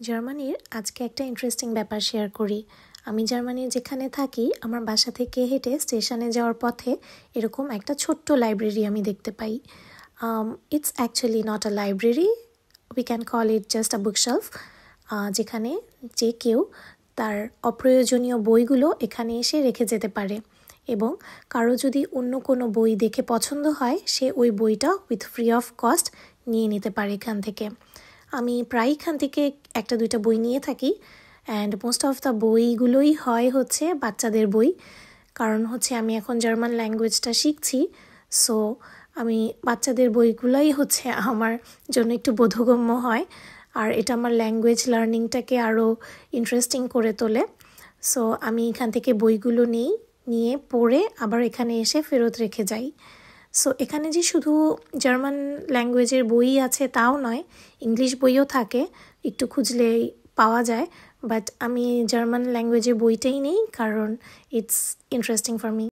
জার্মানির আজকে একটা ইন্টারেস্টিং ব্যাপার শেয়ার করি। আমি জার্মানির যেখানে থাকি আমার বাসা থেকে হেঁটে স্টেশনে যাওয়ার পথে এরকম একটা ছোট্ট লাইব্রেরি আমি দেখতে পাই। It's actually not a library, we can call it just a bookshelf, যেখানে যে কেউ তার অপ্রয়োজনীয় বইগুলো এখানে এসে রেখে যেতে পারে এবং কারো যদি অন্য কোনো বই দেখে পছন্দ হয় সে ওই বইটা উইথ ফ্রি অফ কস্ট নিয়ে নিতে পারে এখান থেকে। আমি প্রায় এখান থেকে একটা দুইটা বই নিয়ে থাকি অ্যান্ড মোস্ট অফ দ্য বইগুলোই হয় হচ্ছে বাচ্চাদের বই, কারণ হচ্ছে আমি এখন জার্মান ল্যাঙ্গুয়েজটা শিখছি। সো আমি বাচ্চাদের বইগুলোই হচ্ছে আমার জন্য একটু বোধগম্য হয় আর এটা আমার ল্যাঙ্গুয়েজ লার্নিংটাকে আরও ইন্টারেস্টিং করে তোলে। সো আমি এখান থেকে বইগুলো নিয়ে পড়ে আবার এখানে এসে ফেরত রেখে যাই। সো এখানে যে শুধু জার্মান ল্যাঙ্গুয়েজের বই আছে তাও নয়, ইংলিশ বইও থাকে, একটু খুঁজলেই পাওয়া যায়। বাট আমি জার্মান ল্যাঙ্গুয়েজের বইটাই নেই কারণ ইটস ইন্টারেস্টিং ফর মি।